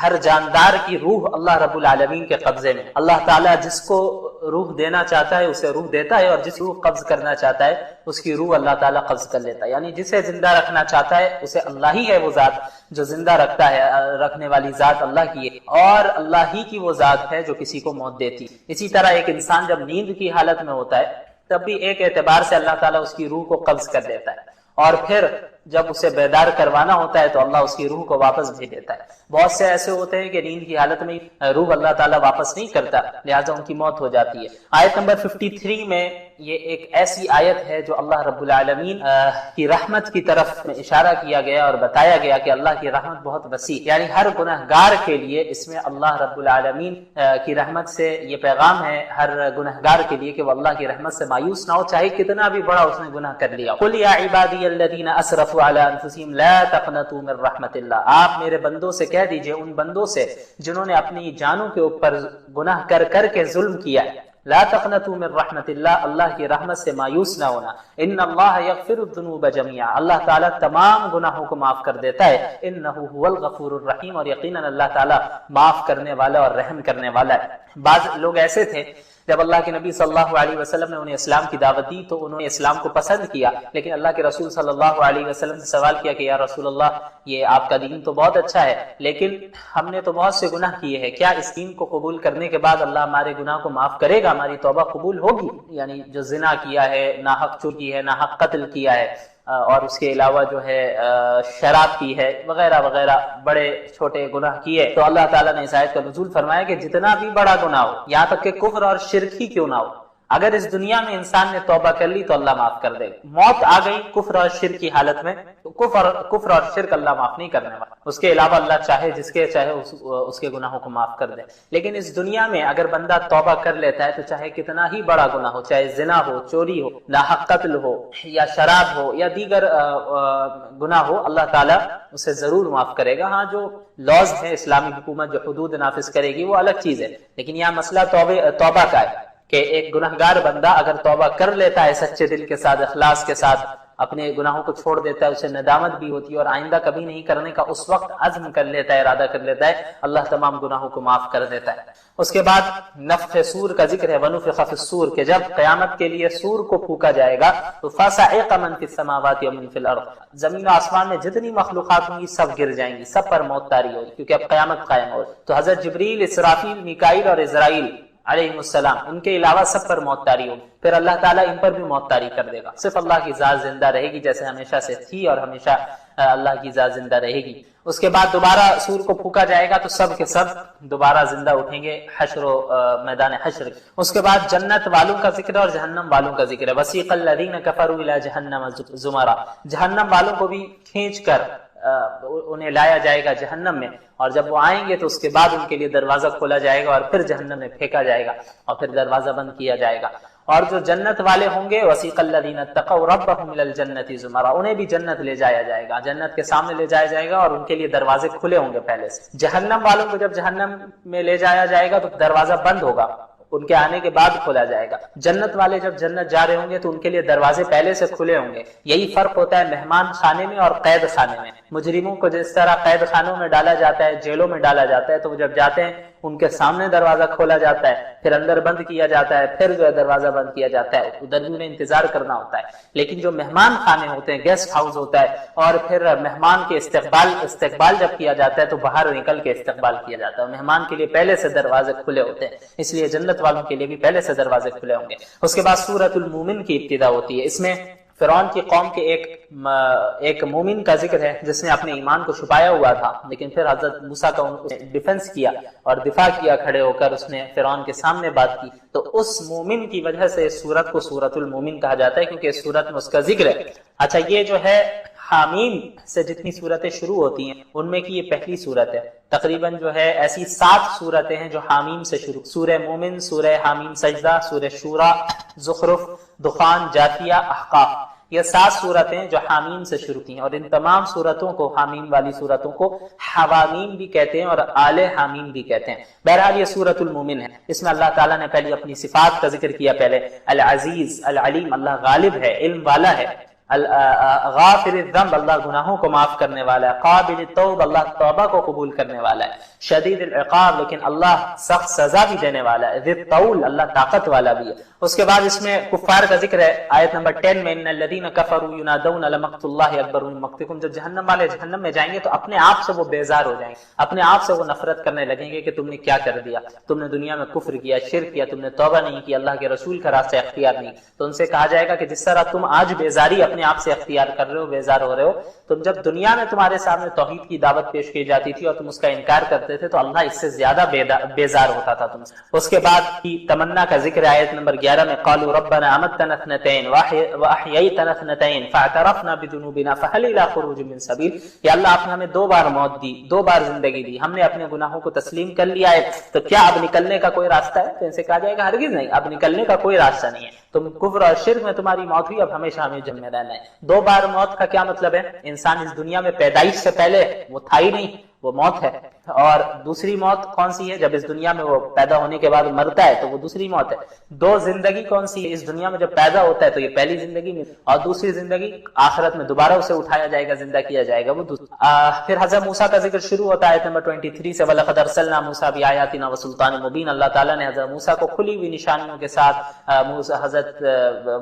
ہر جاندار کی روح اللہ رب العالمین کے قبضے میں. اللہ تعالیٰ جس کو روح دینا چاہتا ہے اسے روح دیتا ہے، اور جس روح قبض کرنا چاہتا ہے اس کی روح اللہ تعالیٰ قبض کر لیتا ہے. یعنی جسے زندہ رکھنا چاہتا ہے اسے اللہ ہی ہے وہ ذات جو زندہ رکھتا ہے، رکھنے والی ذات اللہ کی ہے، اور اللہ ہی کی وہ ذات ہے جو کسی کو موت دیتی. اسی طرح ایک انسان جب نیند کی حالت میں ہوتا ہے تب بھی ایک اعتبار سے اللہ تعالیٰ اس کی روح کو قبض کر دیتا ہے، اور پھر جب اسے بیدار کروانا ہوتا ہے تو اللہ اس کی روح کو واپس بھیج دیتا ہے. بہت سے ایسے ہوتے ہیں کہ نیند کی حالت میں روح اللہ تعالیٰ واپس نہیں کرتا، لہٰذا ان کی موت ہو جاتی ہے. آیت نمبر 53 میں یہ ایک ایسی آیت ہے جو اللہ رب العالمین کی رحمت کی طرف میں اشارہ کیا گیا اور بتایا گیا کہ اللہ کی رحمت بہت وسیع، یعنی ہر گنہگار کے لیے اس میں اللہ رب العالمین کی رحمت سے یہ پیغام ہے ہر گنہگار کے لیے کہ وہ اللہ کی رحمت سے مایوس نہ ہو، چاہے کتنا بھی بڑا اس نے گناہ کر لیا. قل یا عبادی الذین اسرفوا علی انفسہم لا تقنطوا من رحمت اللہ، آپ میرے بندوں سے کہہ دیجئے، ان بندوں سے جنہوں نے اپنی جانوں کے اوپر گناہ کر کر کے ظلم کیا، لا تقنطوا من رحمت اللہ، اللہ کی رحمت سے مایوس نہ ہونا. ان اللہ یغفر الذنوب جميعا، اللہ تعالیٰ تمام گناہوں کو معاف کر دیتا ہے. انہ هو الغفور الرحیم، اور یقیناً اللہ تعالیٰ معاف کرنے والا اور رحم کرنے والا ہے. بعض لوگ ایسے تھے جب اللہ کے نبی صلی اللہ علیہ وسلم نے انہیں اسلام کی دعوت دی تو انہوں نے اسلام کو پسند کیا، لیکن اللہ کے رسول صلی اللہ علیہ وسلم سے سوال کیا کہ یا رسول اللہ یہ آپ کا دین تو بہت اچھا ہے لیکن ہم نے تو بہت سے گناہ کیے ہیں، کیا اس دین کو قبول کرنے کے بعد اللہ ہمارے گناہ کو معاف کرے گا، ہماری توبہ قبول ہوگی؟ یعنی جو زنا کیا ہے، ناحق چوری کی ہے، ناحق قتل کیا ہے، اور اس کے علاوہ جو ہے شراب پی ہے وغیرہ وغیرہ بڑے چھوٹے گناہ کیے، تو اللہ تعالیٰ نے اس آیت کا نزول فرمایا کہ جتنا بھی بڑا گناہ ہو، یہاں تک کہ کفر اور شرک ہی کیوں نہ ہو، اگر اس دنیا میں انسان نے توبہ کر لی تو اللہ معاف کر دے گا. موت آ گئی کفر اور شرک کی حالت میں تو کفر اور شرک اللہ معاف نہیں کرنے والا، اس کے علاوہ اللہ چاہے جس کے چاہے اس کے گناہوں کو معاف کر دے. لیکن اس دنیا میں اگر بندہ توبہ کر لیتا ہے تو چاہے کتنا ہی بڑا گناہ ہو، چاہے زنا ہو، چوری ہو، ناحق قتل ہو، یا شراب ہو، یا دیگر گناہ ہو، اللہ تعالیٰ اسے ضرور معاف کرے گا. ہاں جو لاز ہے اسلامی حکومت جو حدود نافذ کرے گی وہ الگ چیز ہے، لیکن یہاں مسئلہ توبہ کا ہے کہ ایک گنہگار بندہ اگر توبہ کر لیتا ہے سچے دل کے ساتھ، اخلاص کے ساتھ، اپنے گناہوں کو چھوڑ دیتا ہے، اسے ندامت بھی ہوتی ہے اور آئندہ کبھی نہیں کرنے کا اس وقت عزم کر لیتا ہے، ارادہ کر لیتا ہے، اللہ تمام گناہوں کو معاف کر دیتا ہے. اس کے بعد نفخ سور کا ذکر ہے، ونفخ فی الصور، کہ جب قیامت کے لیے سور کو پھونکا جائے گا تو فصعق من فی السماوات ومن فی الارض، زمین و آسمان میں جتنی مخلوقات ہوں گی سب گر جائیں گی، سب پر موت طاری ہوگی کیونکہ اب قیامت قائم ہوگی. تو حضرت جبریل، اسرافیل، میکائیل اور عزرائیل علیہ السلام ان کے علاوہ سب پر موت طاری ہوگی، پھر اللہ تعالیٰ ان پر بھی موت طاری کر دے گا. صرف اللہ کی ذات زندہ رہے گی جیسے ہمیشہ سے تھی اور ہمیشہ اللہ کی ذات زندہ رہے گی. اس کے بعد دوبارہ سور کو پھونکا جائے گا تو سب کے سب دوبارہ زندہ اٹھیں گے حشر و میدان حشر. اس کے بعد جنت والوں کا ذکر اور جہنم والوں کا ذکر ہے. وسیق الذین کفروا الی جہنم زمرا، جہنم والوں کو بھی کھینچ کر انہیں لایا جائے گا جہنم میں، اور جب وہ آئیں گے تو اس کے بعد ان کے لیے دروازہ کھولا جائے گا اور پھر جہنم میں پھینکا جائے گا اور پھر دروازہ بند کیا جائے گا. اور جو جنت والے ہوں گے وسیق الذین اتقوا ربهم الی الجنۃ زمرا، انہیں بھی جنت لے جایا جائے گا، جنت کے سامنے لے جایا جائے گا اور ان کے لیے دروازے کھلے ہوں گے پہلے سے. جہنم والوں کو جب جہنم میں لے جایا جائے گا تو دروازہ بند ہوگا، ان کے آنے کے بعد کھولا جائے گا. جنت والے جب جنت جا رہے ہوں گے تو ان کے لیے دروازے پہلے سے کھلے ہوں گے. یہی فرق ہوتا ہے مہمان خانے میں اور قید خانے میں. مجرموں کو جس طرح قید خانوں میں ڈالا جاتا ہے، جیلوں میں ڈالا جاتا ہے، تو وہ جب جاتے ہیں ان کے سامنے دروازہ کھولا جاتا ہے، پھر اندر بند کیا جاتا ہے، پھر جو ہے دروازہ بند کیا جاتا ہے، ادھر بھی انہیں انتظار کرنا ہوتا ہے. لیکن جو مہمان خانے ہوتے ہیں، گیسٹ ہاؤس ہوتا ہے، اور پھر مہمان کے استقبال جب کیا جاتا ہے تو باہر نکل کے استقبال کیا جاتا ہے. مہمان کے لیے پہلے سے دروازے کھلے ہوتے ہیں، اس لیے جنت والوں کے لیے بھی پہلے سے دروازے کھلے ہوں گے. اس کے بعد سورۃ المومن کی ابتدا ہوتی ہے. اس میں فرعون کی قوم کے ایک مومن کا ذکر ہے جس نے اپنے ایمان کو چھپایا ہوا تھا، لیکن پھر حضرت موسیٰ کا ڈیفنس کیا اور دفاع کیا، کھڑے ہو کر اس نے فرعون کے سامنے بات کی. تو اس مومن کی وجہ سے اس سورت کو سورۃ المومن کہا جاتا ہے کیونکہ اس سورت میں اس کا ذکر ہے. اچھا، یہ جو ہے حامیم سے جتنی صورتیں شروع ہوتی ہیں ان میں کی یہ پہلی صورت ہے. تقریباً جو ہے ایسی 7 صورتیں ہیں جو حامیم سے شروع، سورہ مومن، سورہ حامیم سجدہ، سورہ شورا، زخرف، دخان، جاثیہ، احقاف، یہ 7 صورتیں جو حامیم سے شروع تھیں. اور ان تمام صورتوں کو، حامیم والی صورتوں کو حوامیم بھی کہتے ہیں اور آل حامیم بھی کہتے ہیں. بہرحال یہ سورۃ المومن ہے. اس میں اللہ تعالیٰ نے پہلے اپنی صفات کا ذکر کیا. پہلے العزیز، العلیم، اللہ غالب ہے، علم والا ہے، غافر الذنب اللہ گناہوں کو معاف کرنے والا ہے، قابل التوب اللہ توبہ کو قبول کرنے والا ہے، شدید العقاب لیکن اللہ سخت سزا بھی دینے والا ہے، ذی الطول اللہ طاقت والا بھی ہے۔ اس کے بعد اس میں کفار کا ذکر ہے آیت نمبر 10 میں، ان الذین کفروا ینادون لمقت اللہ اکبر من مقتکم، جب جہنم والے جہنم میں جائیں گے تو اپنے آپ سے وہ بیزار ہو جائیں گے، اپنے آپ سے وہ نفرت کرنے لگیں گے کہ تم نے کیا کر دیا، تم نے دنیا میں کفر کیا، شرک کیا، تم نے توبہ نہیں کی، اللہ کے رسول کا راستہ اختیار نہیں۔ تو ان سے کہا جائے گا کہ جس طرح تم آج بیزاری اپنے آپ سے اختیار کر رہے ہو، بیزار ہو رہے ہو، تم جب دنیا میں تمہارے سامنے توحید کی دعوت پیش کی جاتی تھی اور تم اس کا انکار کرتے تھے تو اللہ اس سے زیادہ بیزار ہوتا تھا تم سے۔ اس کے بعد کی تمنا کا ذکر آیت نمبر 11 میں، قالوا ربنا امتنا اثنتين واحييتنا اثنتين فاعترفنا بذنوبنا فهل الى خروج من سبيل، یا اللہ آپ نے ہمیں 2 بار موت دی، 2 بار زندگی دی، ہم نے اپنے گناہوں کو تسلیم کر لیا ہے، تو کیا اب نکلنے کا کوئی راستہ ہے؟ تو ان سے کہا جائے گا ہرگز نہیں، اب نکلنے کا کوئی راستہ نہیں ہے، تم کفر اور شرک میں تمہاری موت ہوئی، اب ہمیشہ ہمیں جنم میں رہنا ہے۔ 2 بار موت کا کیا مطلب ہے؟ انسان اس دنیا میں پیدائش سے پہلے وہ تھا ہی نہیں، وہ موت ہے، اور دوسری موت کون سی ہے؟ جب اس دنیا میں وہ پیدا ہونے کے بعد مرتا ہے تو وہ دوسری موت ہے۔ 2 زندگی کون سی ہے؟ اس دنیا میں جب پیدا ہوتا ہے تو یہ پہلی زندگی میں، اور دوسری زندگی آخرت میں دوبارہ اسے اٹھایا جائے گا، زندہ کیا جائے گا، وہ دوسری۔ پھر حضرت موسیٰ کا ذکر شروع ہوتا ہے آیت نمبر 23 سے، وَلَقَدْ أَرْسَلْنَا مُوسَىٰ بِآيَاتِنَا وَسُلْطَانٍ مُبِينٍ، اللہ تعالیٰ نے حضرت موسیٰ کو کھلی ہوئی نشانیوں کے ساتھ حضرت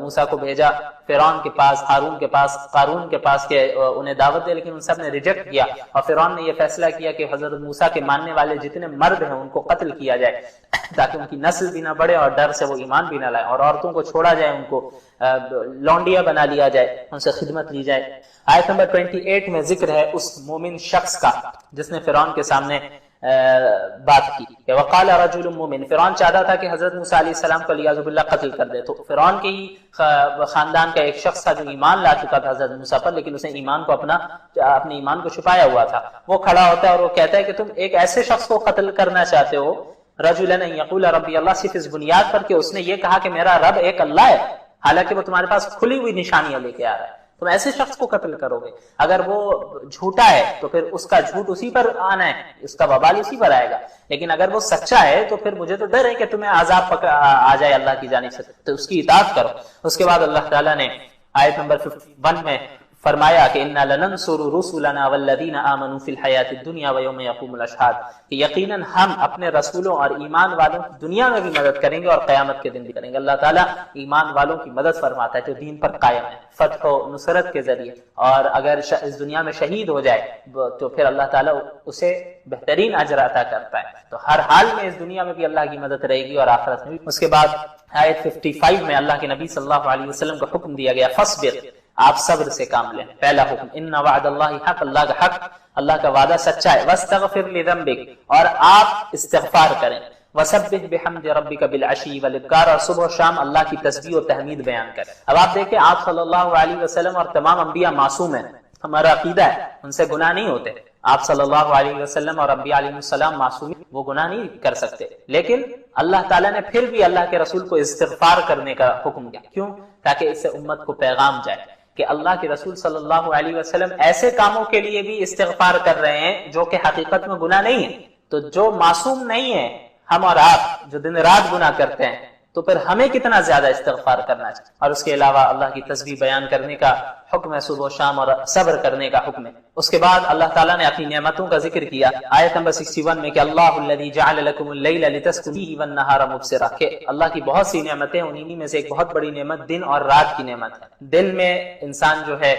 موسیٰ کو بھیجا فرعون کے پاس، ہارون کے پاس، قارون کے پاس کہ انہیں دعوت دے، لیکن ان سب نے ریجیکٹ کیا، اور فرعون نے یہ فیصلہ کیا کہ حضرت موسیٰ کے ماننے والے جتنے مرد ہیں ان کو قتل کیا جائے تاکہ ان کی نسل بھی نہ بڑھے اور ڈر سے وہ ایمان بھی نہ لائے، اور عورتوں کو چھوڑا جائے، ان کو لونڈیا بنا لیا جائے، ان سے خدمت لی جائے۔ آیت نمبر 28 میں ذکر ہے اس مومن شخص کا جس نے فرعون کے سامنے بات کی کہ وقال رجل مومن، فرعون چاہتا تھا کہ حضرت موسیٰ علیہ السلام کو علیہ باللہ قتل کر دے، تو فرعون کے ہی خاندان کا ایک شخص تھا جو ایمان لا چکا تھا حضرت موسیٰ پر، لیکن اس نے ایمان کو اپنے ایمان کو چھپایا ہوا تھا۔ وہ کھڑا ہوتا ہے اور وہ کہتا ہے کہ تم ایک ایسے شخص کو قتل کرنا چاہتے ہو، رجلا یقول ربی اللہ، صرف اس بنیاد پر کہ اس نے یہ کہا کہ میرا رب ایک اللہ ہے، حالانکہ وہ تمہارے پاس کھلی ہوئی نشانیاں لے کے آ رہا ہے، تم ایسے شخص کو قتل کرو گے؟ اگر وہ جھوٹا ہے تو پھر اس کا جھوٹ اسی پر آنا ہے، اس کا وبال اسی پر آئے گا، لیکن اگر وہ سچا ہے تو پھر مجھے تو ڈر ہے کہ تمہیں عذاب آ جائے اللہ کی جانب سے، تو اس کی اطاعت کرو۔ اس کے بعد اللہ تعالیٰ نے آیت نمبر 51 میں فرمایا کہ اِنَّا لَنَنْصُرُ رُسُلَنَا وَالَّذِينَ آمَنُوا فِي الْحَيَاةِ الدُّنْيَا وَيَوْمَ يَقُومُ الْأَشْهَادُ، کہ یقیناً ہم اپنے رسولوں اور ایمان والوں کی دنیا میں بھی مدد کریں گے اور قیامت کے دن بھی کریں گے۔ اللہ تعالیٰ ایمان والوں کی مدد فرماتا ہے جو دین پر قائم ہے، فتح و نصرت کے ذریعے، اور اگر اس دنیا میں شہید ہو جائے تو پھر اللہ تعالیٰ اسے بہترین اجر عطا کرتا ہے۔ تو ہر حال میں اس دنیا میں بھی اللہ کی مدد رہے گی اور آخرت میں بھی۔ اس کے بعد آیت 55 میں اللہ کے نبی صلی اللہ علیہ وسلم کو حکم دیا گیا، فصبر، آپ صبر سے کام لیں۔ پہلا حکم، ان وعد اللہ حق، اللہ کا حق، اللہ کا وعدہ سچا ہے، واستغفر لذنبک، اور آپ استغفار کریں، وسبح بحمد ربک بالعشی والابکار، اور صبح و شام اللہ کی تسبیح و تحمید بیان کریں۔ اب آپ دیکھیں آپ صلی اللہ علیہ وسلم اور تمام انبیاء معصوم ہیں، ہمارا عقیدہ ہے ان سے گناہ نہیں ہوتے، آپ صلی اللہ علیہ وسلم اور انبیاء علیہ السلام معصوم، وہ گناہ نہیں کر سکتے، لیکن اللہ تعالیٰ نے پھر بھی اللہ کے رسول کو استغفار کرنے کا حکم دیا۔ کیوں؟ تاکہ اس سے امت کو پیغام جائے کہ اللہ کے رسول صلی اللہ علیہ وسلم ایسے کاموں کے لیے بھی استغفار کر رہے ہیں جو کہ حقیقت میں گناہ نہیں ہے، تو جو معصوم نہیں ہے، ہم اور آپ جو دن رات گناہ کرتے ہیں، تو پھر ہمیں کتنا زیادہ استغفار کرنا چاہیے۔ اور اس کے علاوہ اللہ کی تسبیح بیان کرنے کا حکم ہے صبح و شام، اور صبر کرنے کا حکم ہے۔ اس کے بعد اللہ تعالیٰ نے اپنی نعمتوں کا ذکر کیا آیت نمبر 61 میں کہ اللہ الذی جعل لکم اللیل لتسکنوا فیہ والنہار مبصرا، کہ اللہ کی بہت سی نعمتیں، انہی میں سے ایک بہت بڑی نعمت دن اور رات کی نعمت ہے۔ دن میں انسان جو ہے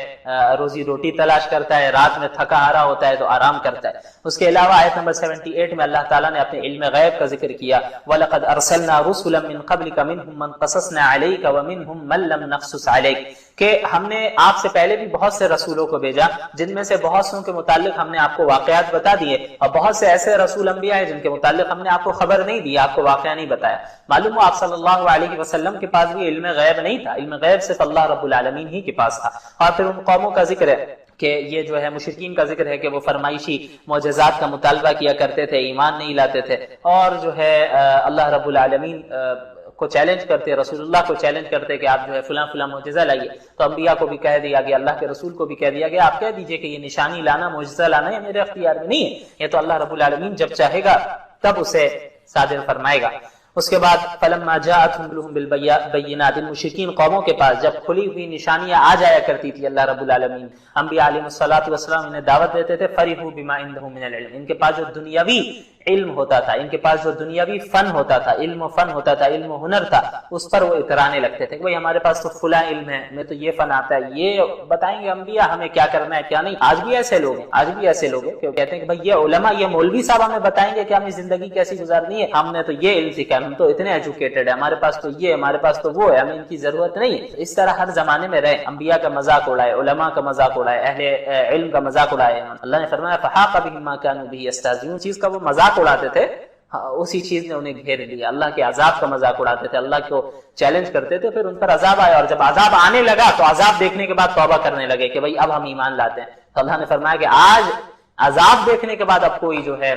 روزی روٹی تلاش کرتا ہے، رات میں تھکا ہارا ہوتا ہے تو آرام کرتا ہے۔ اس کے علاوہ آیت نمبر 78 میں اللہ تعالیٰ نے اپنے علم غیب کا ذکر کیا، وَلَقَدْ أَرْسَلْنَا رُسُلًا مِّن قَبْلِكَ مِنْهُمْ مَنْ قَصَصْنَا عَلَيْكَ وَمِنْهُمْ مَنْ لَمْ نَقْصُصْ عَلَيْكَ، کہ ہم نے آپ سے پہلے بھی بہت سے رسولوں کو بھیجا جن میں سے بہت سوں کے متعلق ہم نے آپ کو واقعات بتا دیے، اور بہت سے ایسے رسول انبیاء ہیں جن کے متعلق ہم نے آپ کو خبر نہیں دی، آپ کو واقعہ نہیں بتایا۔ معلوم ہو آپ صلی اللہ علیہ وسلم کے پاس بھی علم غیب نہیں تھا، علم غیب صرف اللہ رب العالمین ہی کے پاس تھا۔ اور پھر ان قوموں کا ذکر ہے کہ یہ جو ہے مشرکین کا ذکر ہے کہ وہ فرمائشی معجزات کا مطالبہ کیا کرتے تھے، ایمان نہیں لاتے تھے، اور جو ہے اللہ رب العالمین کو چیلنج کرتے، رسول اللہ کو چیلنج کرتے کہ آپ جو ہے فلاں فلاں معجزہ لائیے۔ تو انبیاء کو بھی کہہ دیا گیا، اللہ کے رسول کو بھی کہہ دیا گیا، آپ کہہ دیجئے کہ یہ نشانی لانا، معجزہ لانا یہ میرے اختیار میں نہیں ہے، یہ تو اللہ رب العالمین جب چاہے گا تب اسے صادر فرمائے گا۔ اس کے بعد فلما جاءتهم رسلهم بالبينات، مشرکین قوموں کے پاس جب کھلی ہوئی نشانیاں آ جایا کرتی تھی اللہ رب العالمین، انبیاء علیہ الصلوۃ والسلام انہیں دعوت دیتے تھے، فرحوا بما عندهم من العلم، ان کے پاس جو دنیاوی علم ہوتا تھا، ان کے پاس جو دنیاوی فن ہوتا تھا، علم و فن ہوتا تھا، علم و ہنر تھا، اس پر وہ اترانے لگتے تھے کہ بھئی ہمارے پاس تو فلاں علم ہے، ہمیں تو یہ فن آتا ہے، یہ بتائیں گے انبیاء ہمیں کیا کرنا ہے کیا نہیں۔ آج بھی ایسے لوگ ہیں، آج بھی ایسے لوگ ہیں کہ کہتے ہیں کہ بھئی یہ علماء، یہ مولوی صاحب ہمیں بتائیں گے کہ ہمیں زندگی کیسی گزارنی ہے، ہم نے تو یہ علم سیکھا ہے، ہم تو اتنے ایجوکیٹڈ ہیں، ہمارے پاس تو یہ، ہمارے پاس تو وہ ہے، ہمیں ان کی ضرورت نہیں ہے۔ اس طرح ہر زمانے میں رہے، انبیاء کا مذاق اڑائے، علماء کا مذاق اڑائے، اہل علم کا مذاق اڑائے۔ اللہ نے فرمایا فحاق بهم ما كانوا به يستهزئون، چیز کا وہ مذاق اڑاتے تھے اسی چیز نے انہیں گھیر لیا، اللہ کے عذاب کا مذاق اڑاتے تھے، اللہ کو چیلنج کرتے تھے، پھر ان پر عذاب آیا، اور جب عذاب آنے لگا تو عذاب دیکھنے کے بعد توبہ کرنے لگے کہ بھئی اب ہم ایمان لاتے ہیں۔ تو اللہ نے فرمایا کہ آج عذاب دیکھنے کے بعد اب کوئی جو ہے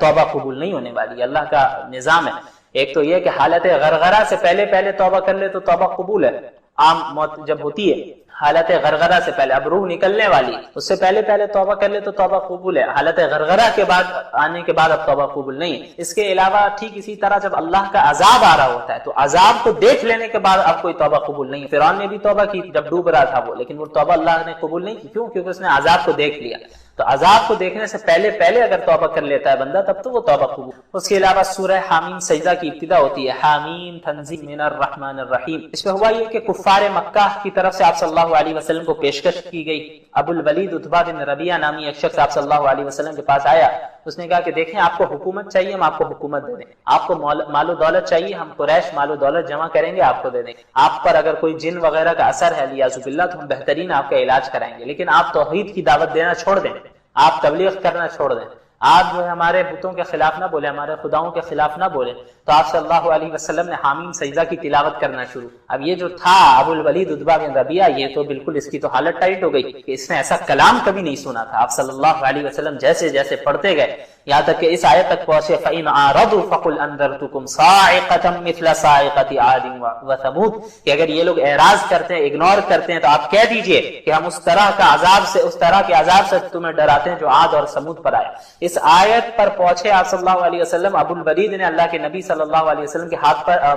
توبہ قبول نہیں ہونے والی، اللہ کا نظام ہے۔ ایک تو یہ کہ حالت غرغرہ سے پہلے توبہ کر لے تو توبہ قبول ہے، عام موت جب ہوتی ہے حالت غرغرہ سے پہلے، اب روح نکلنے والی، اس سے پہلے توبہ کر لے تو توبہ قبول ہے، حالت غرغرہ کے بعد آنے کے بعد اب توبہ قبول نہیں ہے۔ اس کے علاوہ ٹھیک اسی طرح جب اللہ کا عذاب آ رہا ہوتا ہے تو عذاب کو دیکھ لینے کے بعد اب کوئی توبہ قبول نہیں ہے۔ فرعون نے بھی توبہ کی جب ڈوب رہا تھا وہ، لیکن وہ توبہ اللہ نے قبول نہیں کی، کیوں؟ کیونکہ اس نے عذاب کو دیکھ لیا۔ تو عذاب کو دیکھنے سے پہلے اگر توبہ کر لیتا ہے بندہ تب تو وہ توبہ قبول۔ اس کے علاوہ سورہ حامیم سجدہ کی ابتدا ہوتی ہے، حامیم تنزیل من الرحمن الرحیم۔ اس میں ہوا یہ کہ کفار مکہ کی طرف سے آپ صلی اللہ علیہ وسلم کو پیشکش کی گئی۔ ابو الولید عتبہ بن ربیعہ نامی ایک شخص آپ صلی اللہ علیہ وسلم کے پاس آیا، اس نے کہا کہ دیکھیں آپ کو حکومت چاہیے، ہم آپ کو حکومت دے دیں، آپ کو مال و دولت چاہیے، ہم قریش مال و دولت جمع کریں گے آپ کو دے دیں گے، آپ پر اگر کوئی جن وغیرہ کا اثر ہے لیاذ باللہ تو ہم بہترین آپ کا علاج کرائیں گے، لیکن آپ توحید کی دعوت دینا چھوڑ دیں، آپ تبلیغ کرنا چھوڑ دیں، آپ جو ہے ہمارے بتوں کے خلاف نہ بولیں، ہمارے خداؤں کے خلاف نہ بولیں۔ تو آپ صلی اللہ علیہ وسلم نے حامیم سجدہ کی تلاوت کرنا شروع۔ اب یہ جو تھا ابو الولید عتبہ بن ربیعہ، یہ تو بالکل اس کی تو حالت ٹائٹ ہو گئی کہ اس نے ایسا کلام کبھی نہیں سنا تھا۔ آپ صلی اللہ علیہ وسلم جیسے پڑھتے گئے یہاں تک کہ اس آیت تک پہنچے فَإِنْ أَعْرَضُوا فَقُلْ أَنذَرْتُكُمْ صَاعِقَةً مِثْلَ صَاعِقَةِ عَادٍ وَثَمُودَ، کہ اگر یہ لوگ اعراض کرتے ہیں، اگنور کرتے ہیں، تو آپ کہہ دیجئے کہ ہم اس طرح کے عذاب سے تمہیں ڈراتے ہیں جو عاد اور سمود پر آئے۔ اس آیت پر پہنچے آپ صلی اللہ علیہ وسلم، ابو الولید نے اللہ کے نبی صلی اللہ علیہ وسلم کے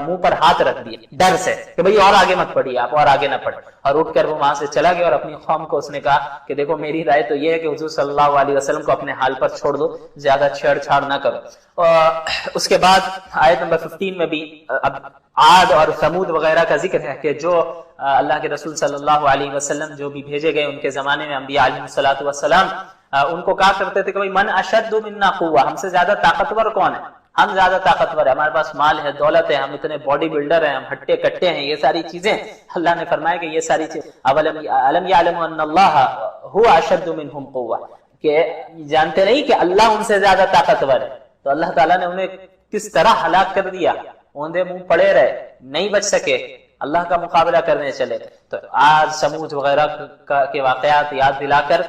منہ پر ہاتھ رکھ دیے ڈر سے کہ بھئی اور آگے مت پڑھیے، آپ اور آگے نہ پڑھ، اور اٹھ کر وہ وہاں سے چلا گیا اور اپنی قوم کو اس نے کہا کہ دیکھو میری رائے تو یہ ہے کہ حضور صلی اللہ علیہ وسلم کو اپنے حال پر چھوڑ دو، زیادہ چھیڑ چھاڑ نہ کرو۔ اس کے بعد آیت نمبر 15 میں بھی اب عاد اور ثمود وغیرہ کا ذکر ہے کہ جو اللہ کے رسول صلی اللہ علیہ وسلم جو بھی بھیجے گئے ان کے زمانے میں انبیاء علیہ الصلوۃ والسلام ان کو کہا کرتے تھے کہ بھئی من اشد منا قوہ، ہم سے زیادہ طاقتور کون ہے؟ ہم زیادہ طاقتور ہیں، ہمارے پاس مال ہے، دولت ہے، ہم اتنے باڈی بلڈر ہیں، ہم ہٹے کٹے ہیں، یہ ساری چیزیں۔ اللہ نے فرمایا کہ یہ ساری چیزیں الم یعلم ان اللہ هو اشد منهم قوہ، کہ جانتے نہیں کہ اللہ ان سے زیادہ طاقتور ہے۔ تو اللہ تعالیٰ نے انہیں کس طرح ہلاک کر دیا، اوندے منہ پڑے رہے، نہیں بچ سکے، اللہ کا مقابلہ کرنے چلے۔ تو آج سمود وغیرہ کے واقعات یاد دلا کر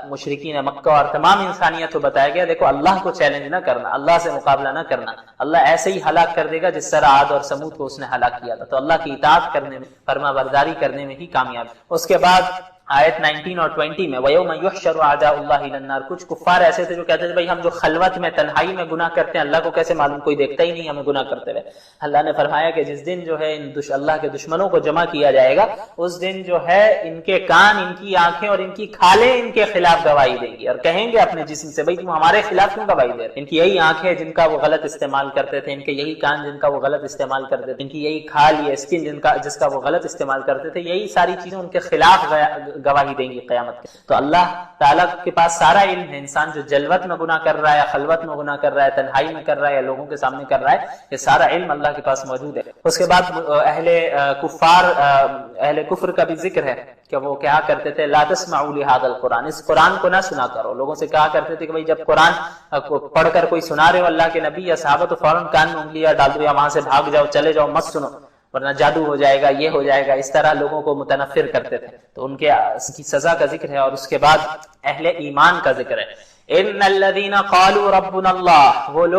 مشرکین مکہ اور تمام انسانیت کو بتایا گیا دیکھو اللہ کو چیلنج نہ کرنا، اللہ سے مقابلہ نہ کرنا، اللہ ایسے ہی ہلاک کر دے گا جس طرح عاد اور سمود کو اس نے ہلاک کیا تھا۔ تو اللہ کی اطاعت کرنے میں، فرما برداری کرنے میں ہی کامیاب۔ اس کے بعد آیت 19 اور 20 میں وَيَوْمَ يُحْشَرُ أَعْدَاءُ اللَّهِ إِلَى النَّارِ، کچھ کفار ایسے تھے جو کہتے تھے بھائی ہم جو خلوت میں تنہائی میں گناہ کرتے ہیں اللہ کو کیسے معلوم، کوئی دیکھتا ہی نہیں ہمیں گناہ کرتے ہوئے۔ اللہ نے فرمایا کہ جس دن جو ہے اللہ کے دشمنوں کو جمع کیا جائے گا اس دن جو ہے ان کے کان، ان کی آنکھیں اور ان کی کھالیں ان کے خلاف گواہی دیں گی، اور کہیں گے اپنے جسم سے بھائی تم ہمارے خلاف کیوں گواہی دے رہے؟ ان کی یہی آنکھیں جن کا وہ غلط استعمال کرتے تھے، ان کے یہی کان جن کا وہ غلط استعمال کرتے تھے، ان کی یہی کھال یہ اسکن جس کا وہ غلط استعمال کرتے تھے، یہی ساری چیزیں ان کے خلاف گواہی دیں گی قیامت کے۔ تو اللہ تعالیٰ کے پاس سارا علم ہے، انسان جو جلوت میں گناہ کر رہا ہے، خلوت میں گناہ کر رہا ہے، تنہائی میں کر رہا ہے یا لوگوں کے سامنے کر رہا ہے، یہ سارا علم اللہ کے پاس موجود ہے۔ اس کے بعد اہل کفر کا بھی ذکر ہے کہ وہ کیا کرتے تھے لا تسمعوا لهذا القرآن، اس قرآن کو نہ سنا کرو۔ لوگوں سے کہا کرتے تھے کہ بھئی جب قرآن پڑھ کر کوئی سنا رہے ہو اللہ کے نبی یا صحابہ تو فوراً کان میں انگلیاں ڈال دو یا وہاں سے بھاگ جاؤ، چلے جاؤ، مت سنو ورنہ جادو ہو جائے گا، یہ ہو جائے گا۔ اس طرح لوگوں کو متنفر کرتے تھے، تو ان کے کی سزا کا ذکر ہے۔ اور اس کے بعد اہل ایمان کا ذکر ہے، ان الذين قالوا ربنا اللہ، وہ لوگ